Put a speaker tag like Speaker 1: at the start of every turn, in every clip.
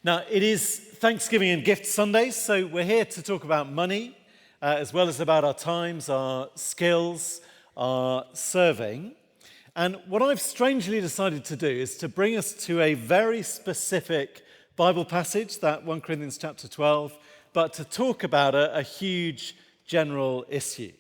Speaker 1: Now, it is Thanksgiving and Gift Sunday, so we're here to talk about money, as well as about our times, our skills, our serving. And what I've strangely decided to do is to bring us to a very specific Bible passage, that 1 Corinthians chapter 12, but to talk about a huge general issue.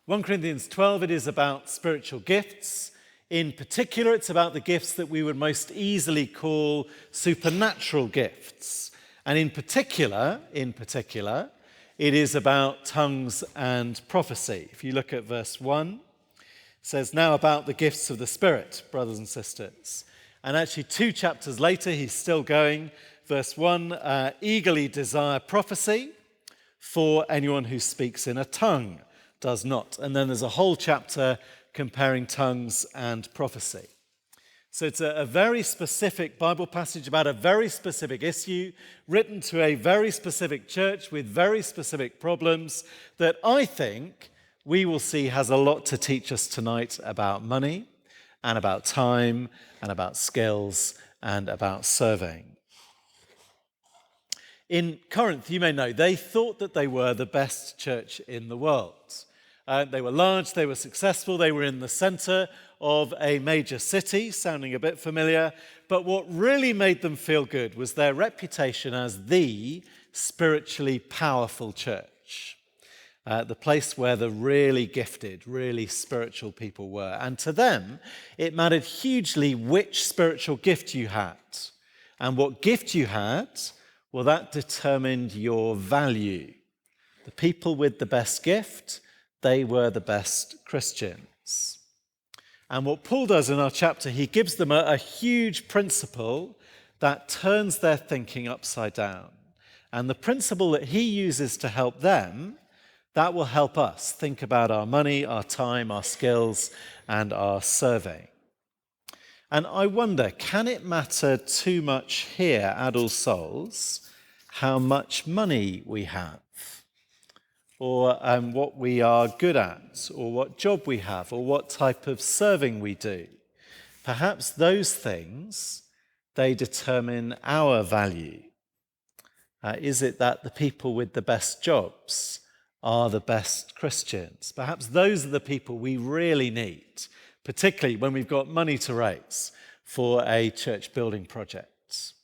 Speaker 1: 1 Corinthians 12, it is about spiritual gifts. In particular, it's about the gifts that we would most easily call supernatural gifts. And in particular, it is about tongues and prophecy. If you look at verse 1, it says, "Now about the gifts of the Spirit, brothers and sisters." And actually 2 chapters later, he's still going. Verse 1, eagerly desire prophecy, for anyone who speaks in a tongue does not. And then there's a whole chapter comparing tongues and prophecy. So it's a very specific Bible passage about a very specific issue, written to a very specific church with very specific problems that I think we will see has a lot to teach us tonight about money and about time and about skills and about serving. In Corinth, you may know, they thought that they were the best church in the world. They were large, they were successful, they were in the center of a major city, sounding a bit familiar. But what really made them feel good was their reputation as the spiritually powerful church, the place where the really gifted, really spiritual people were. And to them, it mattered hugely which spiritual gift you had. And what gift you had, well, that determined your value. The people with the best gift, they were the best Christians. And what Paul does in our chapter, he gives them a huge principle that turns their thinking upside down. And the principle that he uses to help them, that will help us think about our money, our time, our skills, and our serving. And I wonder, can it matter too much here at All Souls how much money we have? Or what we are good at, or what job we have, or what type of serving we do. Perhaps those things, they determine our value. Is it that the people with the best jobs are the best Christians? Perhaps those are the people we really need, particularly when we've got money to raise for a church building project.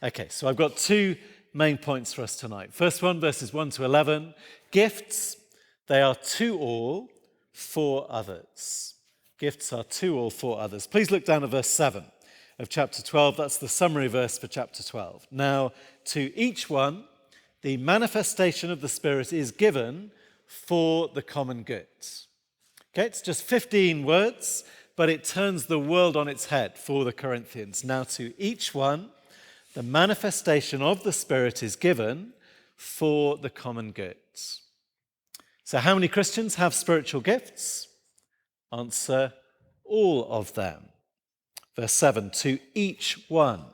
Speaker 1: Okay, so I've got 2 main points for us tonight. First one, verses 1 to 11. Gifts, they are to all, for others. Gifts are to all, for others. Please look down at verse 7 of chapter 12. That's the summary verse for chapter 12. Now, to each one, the manifestation of the Spirit is given for the common good. Okay, it's just 15 words, but it turns the world on its head for the Corinthians. Now, to each one, the manifestation of the Spirit is given for the common good. So how many Christians have spiritual gifts? Answer, all of them. Verse 7, to each one,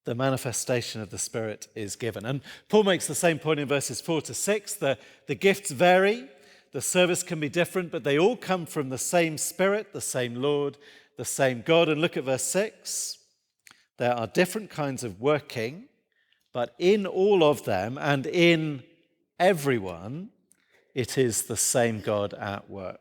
Speaker 1: the manifestation of the Spirit is given. And Paul makes the same point in verses 4 to 6. The gifts vary, the service can be different, but they all come from the same Spirit, the same Lord, the same God. And look at verse 6. There are different kinds of working, but in all of them and in everyone, it is the same God at work.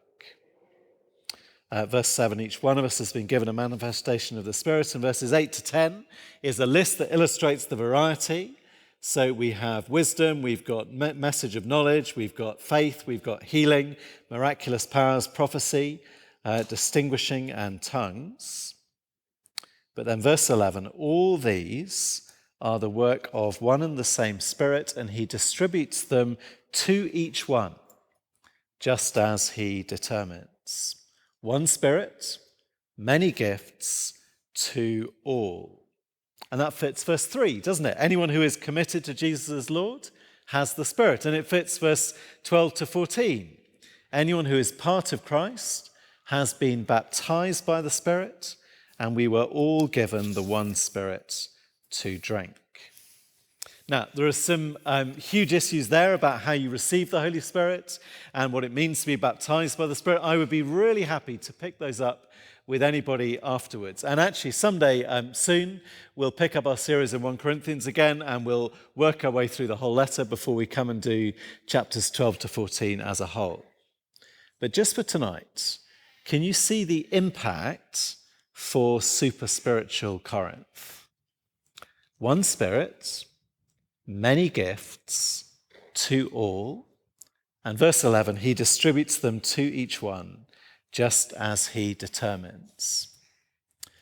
Speaker 1: Verse 7, each one of us has been given a manifestation of the Spirit. And verses 8 to 10 is a list that illustrates the variety. So we have wisdom, we've got message of knowledge, we've got faith, we've got healing, miraculous powers, prophecy, distinguishing, and tongues. But then verse 11, all these are the work of one and the same Spirit, and he distributes them to each one, just as he determines. One Spirit, many gifts to all. And that fits verse 3, doesn't it? Anyone who is committed to Jesus as Lord has the Spirit. And it fits verse 12 to 14. Anyone who is part of Christ has been baptized by the Spirit, and we were all given the one Spirit to drink. Now, there are some huge issues there about how you receive the Holy Spirit and what it means to be baptized by the Spirit. I would be really happy to pick those up with anybody afterwards. And actually, someday soon, we'll pick up our series in 1 Corinthians again, and we'll work our way through the whole letter before we come and do chapters 12 to 14 as a whole. But just for tonight, can you see the impact for super spiritual Corinth? One Spirit, many gifts, to all. And verse 11, he distributes them to each one, just as he determines.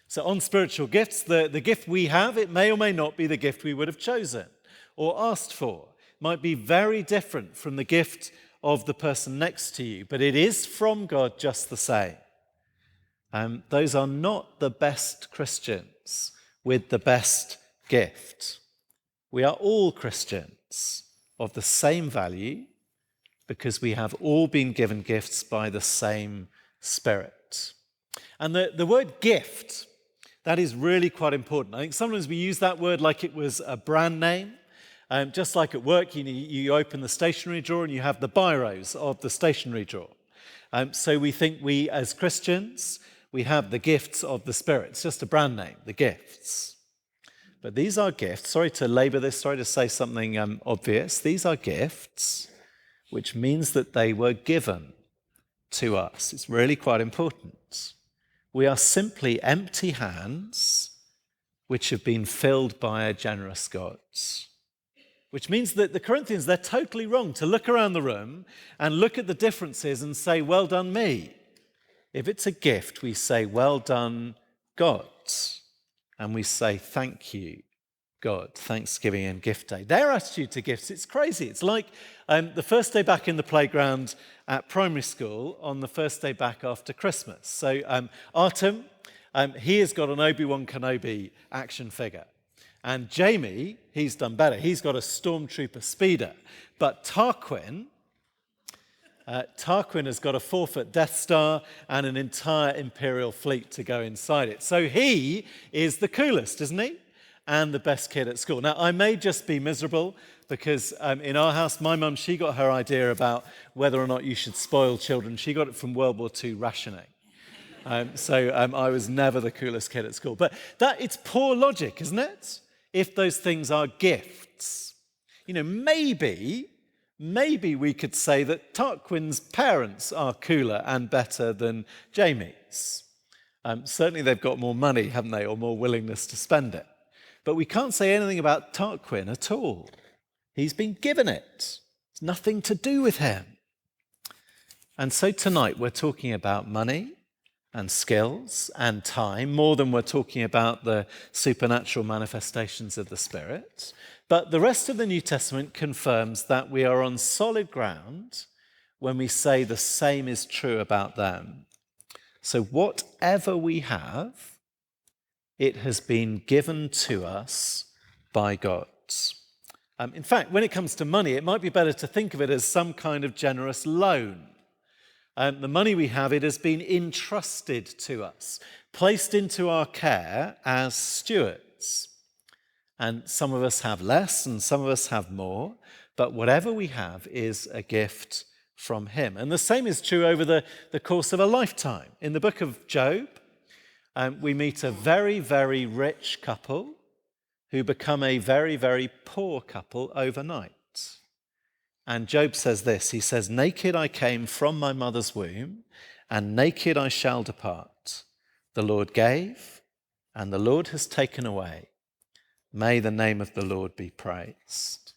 Speaker 1: So on spiritual gifts, the gift we have, it may or may not be the gift we would have chosen or asked for. It might be very different from the gift of the person next to you, but it is from God just the same. Those are not the best Christians with the best gift. We are all Christians of the same value because we have all been given gifts by the same Spirit. And the word gift, that is really quite important. I think sometimes we use that word like it was a brand name. Just like at work, you open the stationery drawer and you have the biros of the stationery drawer. So we think we, as Christians, we have the gifts of the Spirit. It's just a brand name, the gifts. But these are gifts. Sorry to labor this, sorry to say something obvious. These are gifts, which means that they were given to us. It's really quite important. We are simply empty hands which have been filled by a generous God. Which means that the Corinthians, they're totally wrong to look around the room and look at the differences and say, well done me. If it's a gift, we say, well done God. And we say, thank you, God, Thanksgiving and gift day. Their attitude to gifts, it's crazy. It's like the first day back in the playground at primary school on the first day back after Christmas. So Artem, he has got an Obi-Wan Kenobi action figure. And Jamie, he's done better. He's got a Stormtrooper speeder. But Tarquin has got a 4-foot Death Star and an entire Imperial fleet to go inside it. So he is the coolest, isn't he? And the best kid at school. Now, I may just be miserable because in our house, my mum, she got her idea about whether or not you should spoil children. She got it from World War II rationing. So I was never the coolest kid at school. But it's poor logic, isn't it? If those things are gifts. You know, maybe we could say that Tarquin's parents are cooler and better than Jamie's. Certainly they've got more money, haven't they, or more willingness to spend it. But we can't say anything about Tarquin at all. He's been given it. It's nothing to do with him. And so tonight we're talking about money and skills and time, more than we're talking about the supernatural manifestations of the Spirit. But the rest of the New Testament confirms that we are on solid ground when we say the same is true about them. So whatever we have, it has been given to us by God. In fact, when it comes to money, it might be better to think of it as some kind of generous loan. The money we have, it has been entrusted to us, placed into our care as stewards. And some of us have less and some of us have more, but whatever we have is a gift from him. And the same is true over the course of a lifetime. In the book of Job, we meet a very, very rich couple who become a very, very poor couple overnight. And Job says this, he says, naked I came from my mother's womb, and naked I shall depart. The Lord gave, and the Lord has taken away. May the name of the Lord be praised.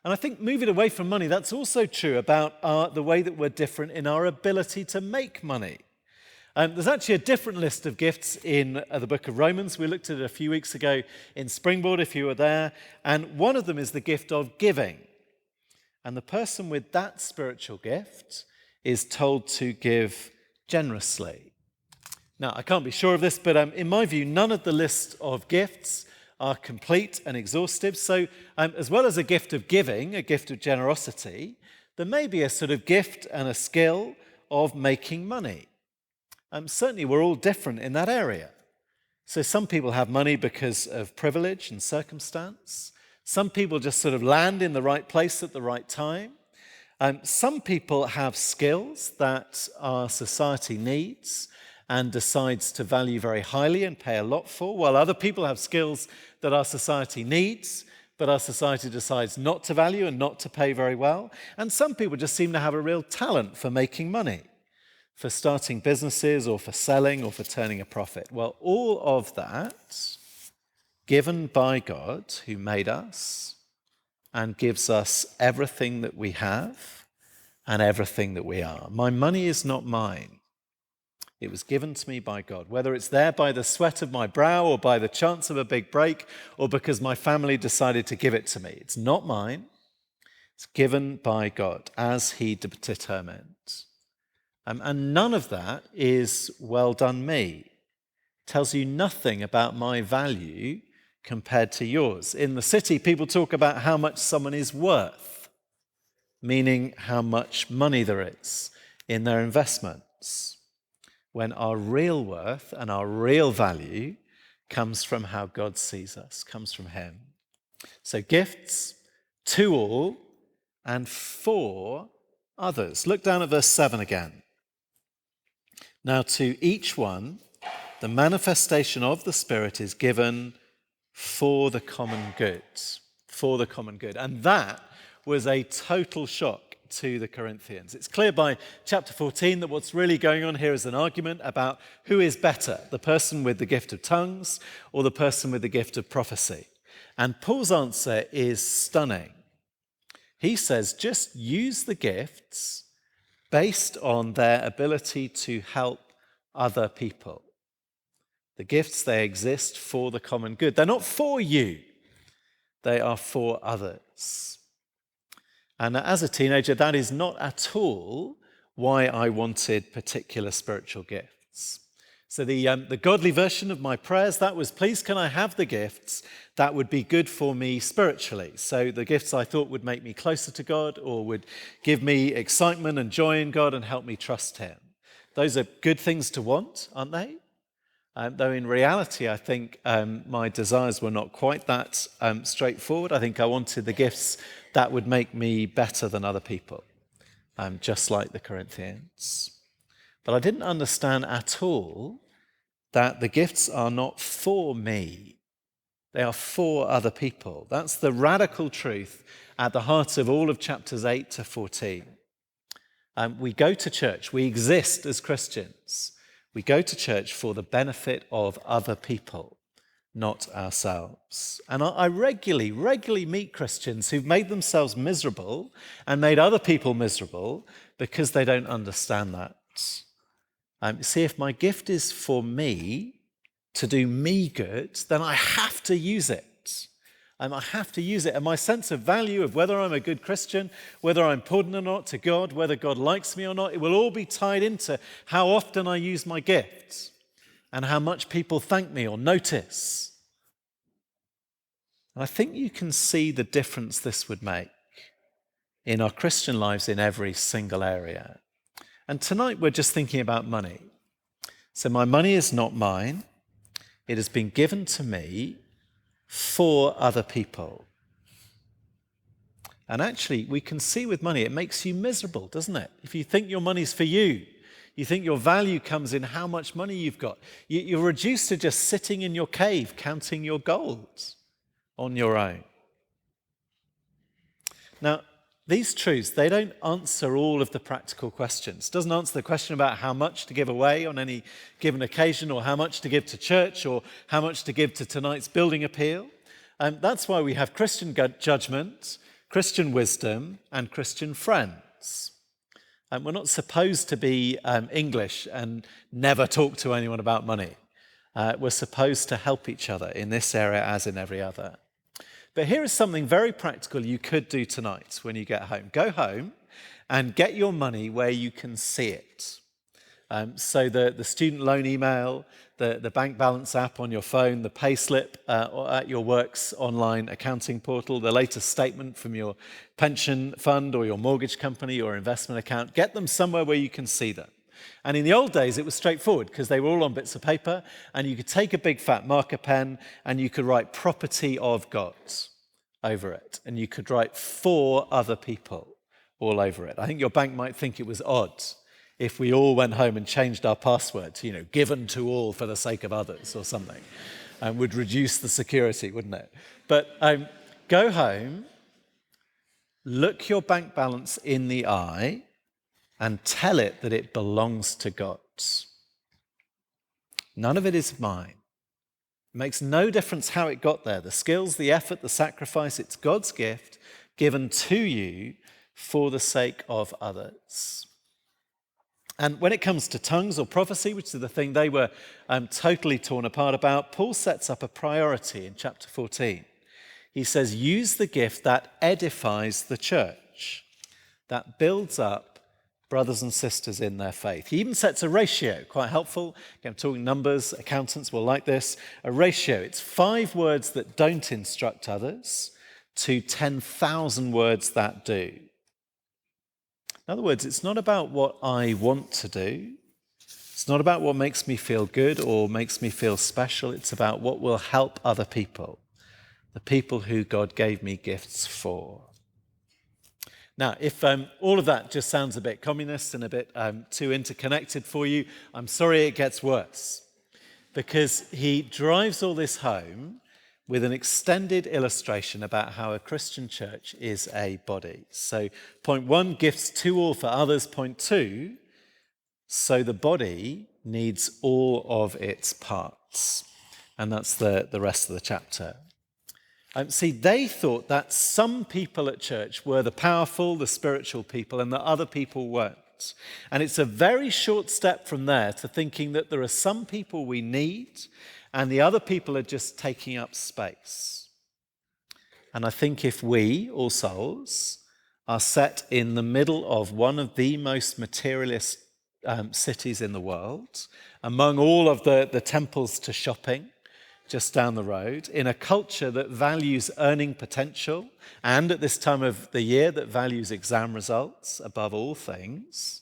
Speaker 1: And I think moving away from money, that's also true about the way that we're different in our ability to make money. There's actually a different list of gifts in the book of Romans. We looked at it a few weeks ago in Springboard, if you were there. And one of them is the gift of giving. And the person with that spiritual gift is told to give generously. Now, I can't be sure of this, but in my view, none of the list of gifts are complete and exhaustive. So as well as a gift of giving, a gift of generosity, there may be a sort of gift and a skill of making money. Certainly, we're all different in that area. So some people have money because of privilege and circumstance. Some people just sort of land in the right place at the right time. Some people have skills that our society needs. and decides to value very highly and pay a lot for, while other people have skills that our society needs, but our society decides not to value and not to pay very well. And some people just seem to have a real talent for making money, for starting businesses or for selling or for turning a profit. Well, all of that given by God, who made us and gives us everything that we have and everything that we are. My money is not mine. It was given to me by God, whether it's there by the sweat of my brow or by the chance of a big break or because my family decided to give it to me. It's not mine. It's given by God as he determined. And none of that is well done me. It tells you nothing about my value compared to yours. In the city, people talk about how much someone is worth, meaning how much money there is in their investments, when our real worth and our real value comes from how God sees us, comes from him. So gifts to all and for others. Look down at verse 7 again. Now to each one, the manifestation of the Spirit is given for the common good. For the common good. And that was a total shock to the Corinthians. It's clear by chapter 14 that what's really going on here is an argument about who is better, the person with the gift of tongues or the person with the gift of prophecy. And Paul's answer is stunning. He says, just use the gifts based on their ability to help other people. The gifts, they exist for the common good. They're not for you. They are for others. And as a teenager, that is not at all why I wanted particular spiritual gifts. So the godly version of my prayers, that was, please can I have the gifts that would be good for me spiritually. So the gifts I thought would make me closer to God or would give me excitement and joy in God and help me trust him. Those are good things to want, aren't they? Though in reality, I think my desires were not quite that straightforward. I think I wanted the gifts that would make me better than other people, just like the Corinthians. But I didn't understand at all that the gifts are not for me. They are for other people. That's the radical truth at the heart of all of chapters 8 to 14. We go to church. We exist as Christians. We go to church for the benefit of other people, not ourselves. And I regularly meet Christians who've made themselves miserable and made other people miserable because they don't understand that. See, if my gift is for me, to do me good, then I have to use it. I have to use it. And my sense of value of whether I'm a good Christian, whether I'm important or not to God, whether God likes me or not, it will all be tied into how often I use my gifts and how much people thank me or notice. And I think you can see the difference this would make in our Christian lives in every single area. And tonight we're just thinking about money. So my money is not mine. It has been given to me for other people. And actually, we can see with money, it makes you miserable, doesn't it? If you think your money's for you, you think your value comes in how much money you've got. You're reduced to just sitting in your cave, counting your gold on your own. Now, these truths, they don't answer all of the practical questions. It doesn't answer the question about how much to give away on any given occasion or how much to give to church or how much to give to tonight's building appeal. And that's why we have Christian judgment, Christian wisdom, and Christian friends. And we're not supposed to be English and never talk to anyone about money. We're supposed to help each other in this area as in every other. But here is something very practical you could do tonight when you get home. Go home and get your money where you can see it. So the student loan email, the bank balance app on your phone, the pay slip at your work's online accounting portal, the latest statement from your pension fund or your mortgage company or investment account, get them somewhere where you can see them. And in the old days, it was straightforward because they were all on bits of paper and you could take a big fat marker pen and you could write property of God over it. And you could write for other people all over it. I think your bank might think it was odd if we all went home and changed our password to, given to all for the sake of others or something, and would reduce the security, wouldn't it? But go home, look your bank balance in the eye, and tell it that it belongs to God. None of it is mine. It makes no difference how it got there. The skills, the effort, the sacrifice, it's God's gift given to you for the sake of others. And when it comes to tongues or prophecy, which is the thing they were totally torn apart about, Paul sets up a priority in chapter 14. He says, use the gift that edifies the church, that builds up brothers and sisters in their faith. He even sets a ratio, quite helpful. Again, I'm talking numbers, accountants will like this. A ratio, it's 5 words that don't instruct others to 10,000 words that do. In other words, it's not about what I want to do. It's not about what makes me feel good or makes me feel special. It's about what will help other people, the people who God gave me gifts for. Now, if all of that just sounds a bit communist and a bit too interconnected for you, I'm sorry it gets worse. Because he drives all this home with an extended illustration about how a Christian church is a body. So point 1, gifts to all for others. Point 2, so the body needs all of its parts. And that's the rest of the chapter. See, they thought that some people at church were the powerful, the spiritual people, and that other people weren't. And it's a very short step from there to thinking that there are some people we need, and the other people are just taking up space. And I think if we, all souls, are set in the middle of one of the most materialist cities in the world, among all of the temples to shopping, just down the road, in a culture that values earning potential, and at this time of the year that values exam results above all things,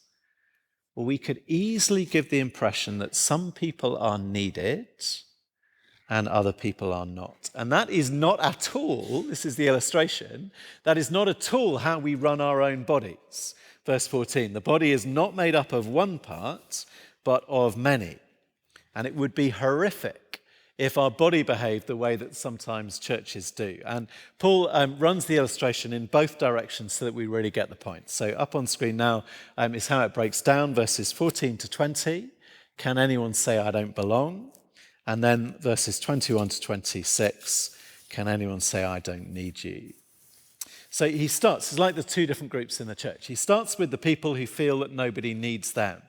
Speaker 1: well, we could easily give the impression that some people are needed and other people are not. And that is not at all, this is the illustration, that is not at all how we run our own bodies. Verse 14, the body is not made up of one part, but of many. And it would be horrific if our body behaved the way that sometimes churches do. And Paul runs the illustration in both directions so that we really get the point. So up on screen now is how it breaks down, verses 14 to 20. Can anyone say I don't belong? And then verses 21 to 26. Can anyone say I don't need you? So he starts, it's like the 2 different groups in the church. He starts with the people who feel that nobody needs them.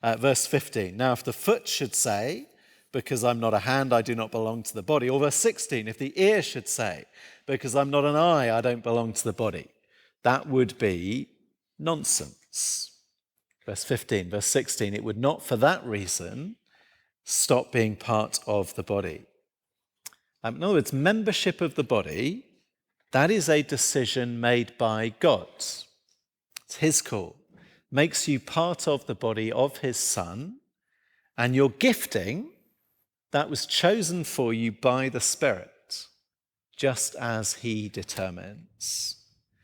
Speaker 1: Verse 15, now if the foot should say, because I'm not a hand, I do not belong to the body. Or verse 16, if the ear should say, because I'm not an eye, I don't belong to the body. That would be nonsense. Verse 15, verse 16, it would not for that reason stop being part of the body. In other words, membership of the body, that is a decision made by God. It's his call. Makes you part of the body of his Son, and your gifting, that was chosen for you by the Spirit, just as he determines.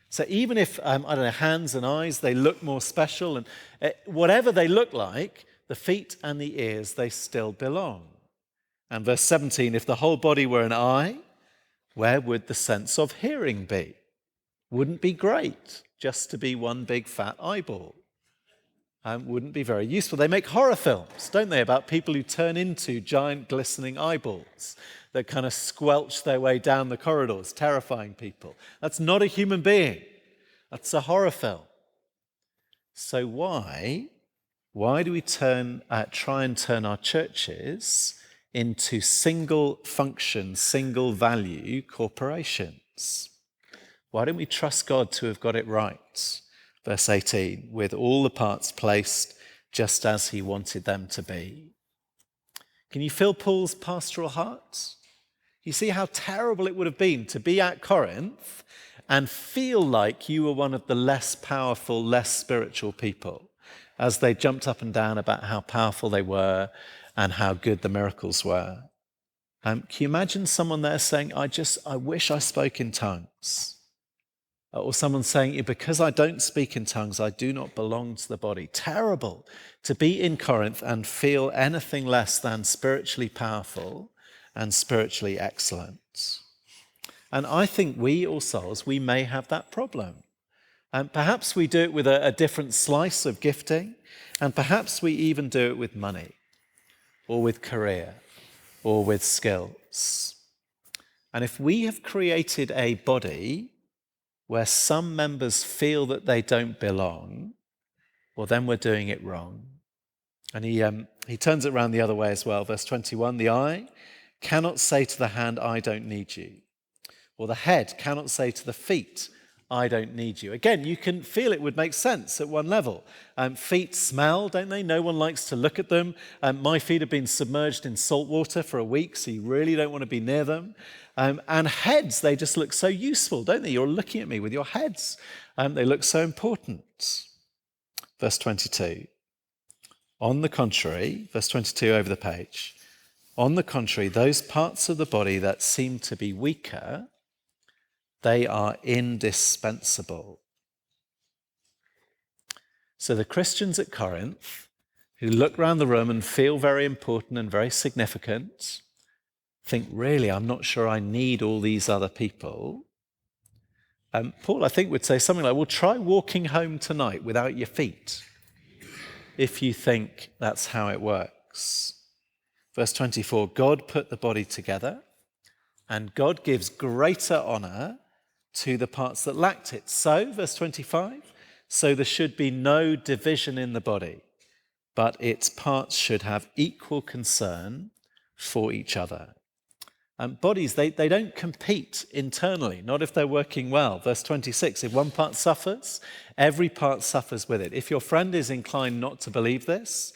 Speaker 1: So even if, hands and eyes, they look more special, and whatever they look like, the feet and the ears, they still belong. And verse 17, if the whole body were an eye, where would the sense of hearing be? Wouldn't be great just to be one big fat eyeball. Wouldn't be very useful. They make horror films, don't they, about people who turn into giant glistening eyeballs that kind of squelch their way down the corridors, terrifying people. That's not a human being. That's a horror film. So why do we try and turn our churches into single function, single value corporations? Why don't we trust God to have got it right? Verse 18, with all the parts placed just as he wanted them to be. Can you feel Paul's pastoral heart? You see how terrible it would have been to be at Corinth and feel like you were one of the less powerful, less spiritual people as they jumped up and down about how powerful they were and how good the miracles were. Can you imagine someone there saying, I wish I spoke in tongues? Or someone saying, because I don't speak in tongues, I do not belong to the body. Terrible to be in Corinth and feel anything less than spiritually powerful and spiritually excellent. And I think we, All Souls, we may have that problem. And perhaps we do it with a different slice of gifting, and perhaps we even do it with money, or with career, or with skills. And if we have created a body where some members feel that they don't belong, well, then we're doing it wrong. And he turns it around the other way as well. Verse 21, the eye cannot say to the hand, I don't need you. Or the head cannot say to the feet, I don't need you. Again, you can feel it would make sense at one level. Feet smell, don't they? No one likes to look at them. My feet have been submerged in salt water for a week, so you really don't want to be near them. And heads, they just look so useful, don't they? You're looking at me with your heads. They look so important. Verse 22. On the contrary, verse 22 over the page, on the contrary, those parts of the body that seem to be weaker, they are indispensable. So the Christians at Corinth, who look around the room and feel very important and very significant, think, really, I'm not sure I need all these other people. Paul, I think, would say something like, well, try walking home tonight without your feet, if you think that's how it works. Verse 24, God put the body together, and God gives greater honor to the parts that lacked it. So, verse 25, so there should be no division in the body, but its parts should have equal concern for each other. Bodies, they don't compete internally, not if they're working well. Verse 26, if one part suffers, every part suffers with it. If your friend is inclined not to believe this,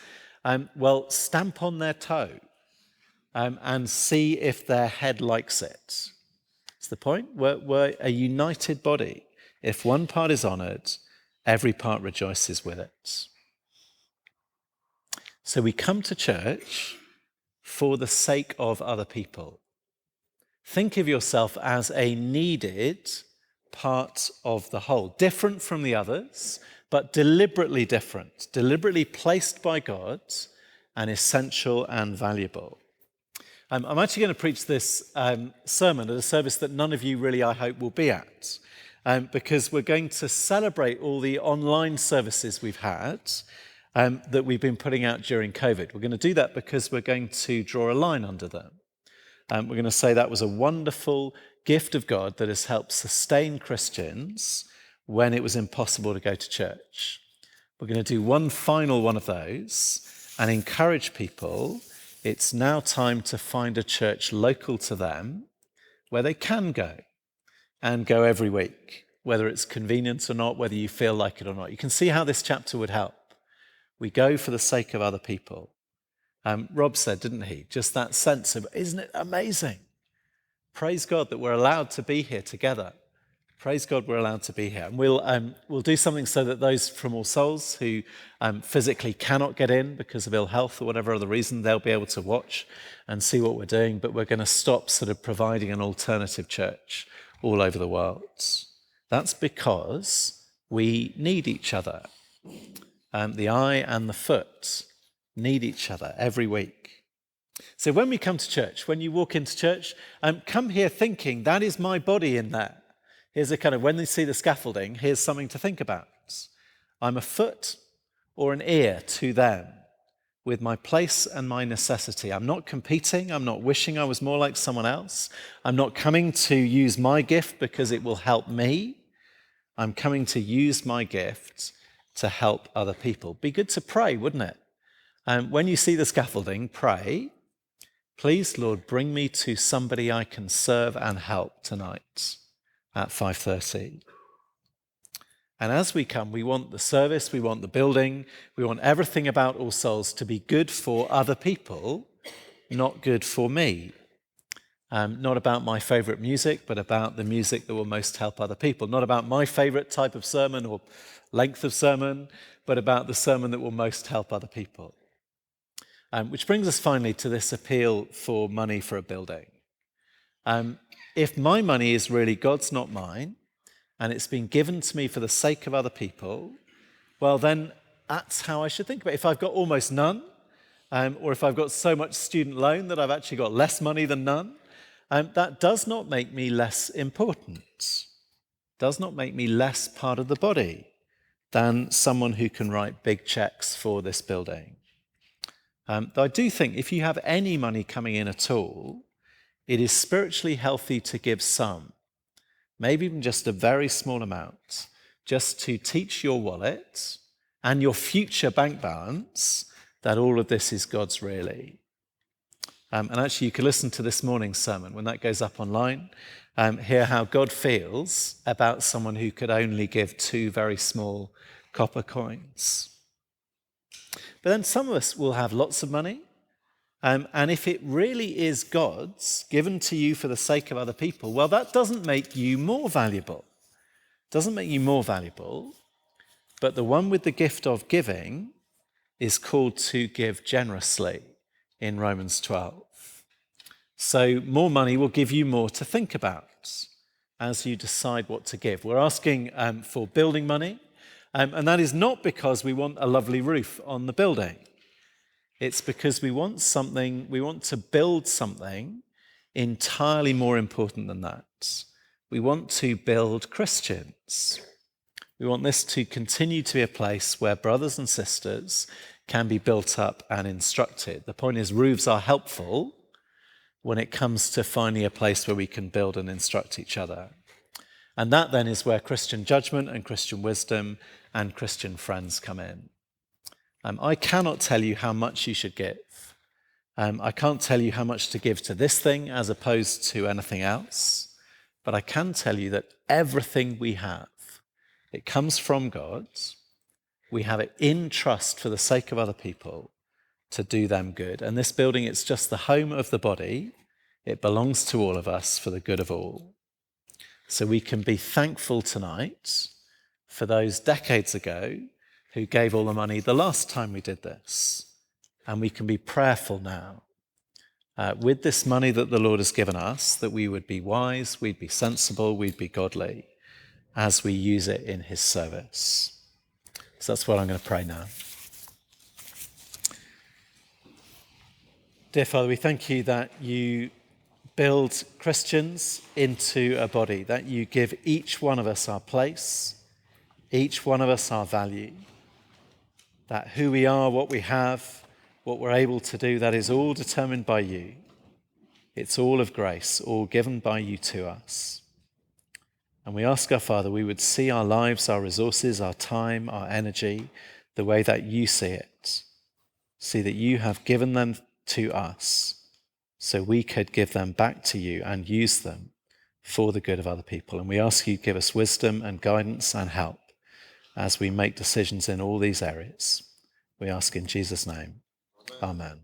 Speaker 1: well, stamp on their toe and see if their head likes it. That's the point. We're a united body. If one part is honored, every part rejoices with it. So we come to church for the sake of other people. Think of yourself as a needed part of the whole, different from the others, but deliberately different, deliberately placed by God and essential and valuable. I'm actually going to preach this sermon at a service that none of you really, I hope, will be at, because we're going to celebrate all the online services we've had that we've been putting out during COVID. We're going to do that because we're going to draw a line under them. We're going to say that was a wonderful gift of God that has helped sustain Christians when it was impossible to go to church. We're going to do one final one of those and encourage people. It's now time to find a church local to them where they can go and go every week, whether it's convenient or not, whether you feel like it or not. You can see how this chapter would help. We go for the sake of other people. Rob said, didn't he? Just that sense of, isn't it amazing? Praise God that we're allowed to be here together. Praise God we're allowed to be here. And we'll do something so that those from All Souls who physically cannot get in because of ill health or whatever other reason, they'll be able to watch and see what we're doing. But we're going to stop sort of providing an alternative church all over the world. That's because we need each other. The eye and the foot need each other every week. So when we come to church, when you walk into church, come here thinking, that is my body in there. Here's a kind of, when they see the scaffolding, here's something to think about. I'm a foot or an ear to them with my place and my necessity. I'm not competing. I'm not wishing I was more like someone else. I'm not coming to use my gift because it will help me. I'm coming to use my gift to help other people. Be good to pray, wouldn't it? When you see the scaffolding, pray, please, Lord, bring me to somebody I can serve and help tonight at 5:30. And as we come, we want the service, we want the building, we want everything about All Souls to be good for other people, not good for me. Not about my favourite music, but about the music that will most help other people. Not about my favourite type of sermon or length of sermon, but about the sermon that will most help other people. Which brings us finally to this appeal for money for a building. If my money is really God's, not mine, and it's been given to me for the sake of other people, well, then that's how I should think about it. If I've got almost none, or if I've got so much student loan that I've actually got less money than none, that does not make me less important, does not make me less part of the body than someone who can write big checks for this building. Though I do think if you have any money coming in at all, it is spiritually healthy to give some, maybe even just a very small amount, just to teach your wallet and your future bank balance that all of this is God's really. And actually, you can listen to this morning's sermon when that goes up online, hear how God feels about someone who could only give 2 very small copper coins. But then some of us will have lots of money, and if it really is God's, given to you for the sake of other people, well, that doesn't make you more valuable. Doesn't make you more valuable, but the one with the gift of giving is called to give generously in Romans 12. So more money will give you more to think about as you decide what to give. We're asking for building money, and that is not because we want a lovely roof on the building. It's because we want to build something entirely more important than that. We want to build Christians. We want this to continue to be a place where brothers and sisters can be built up and instructed. The point is, roofs are helpful when it comes to finding a place where we can build and instruct each other. And that then is where Christian judgment and Christian wisdom and Christian friends come in. I cannot tell you how much you should give. I can't tell you how much to give to this thing as opposed to anything else. But I can tell you that everything we have, it comes from God. We have it in trust for the sake of other people to do them good. And this building, it's just the home of the body. It belongs to all of us for the good of all. So we can be thankful tonight for those decades ago who gave all the money the last time we did this. And we can be prayerful now with this money that the Lord has given us, that we would be wise, we'd be sensible, we'd be godly as we use it in his service. So that's what I'm going to pray now. Dear Father, we thank you that you build Christians into a body, that you give each one of us our place, each one of us our value, that who we are, what we have, what we're able to do, that is all determined by you. It's all of grace, all given by you to us. And we ask our Father, we would see our lives, our resources, our time, our energy, the way that you see it. See that you have given them to us so we could give them back to you and use them for the good of other people. And we ask you to give us wisdom and guidance and help as we make decisions in all these areas. We ask in Jesus' name. Amen.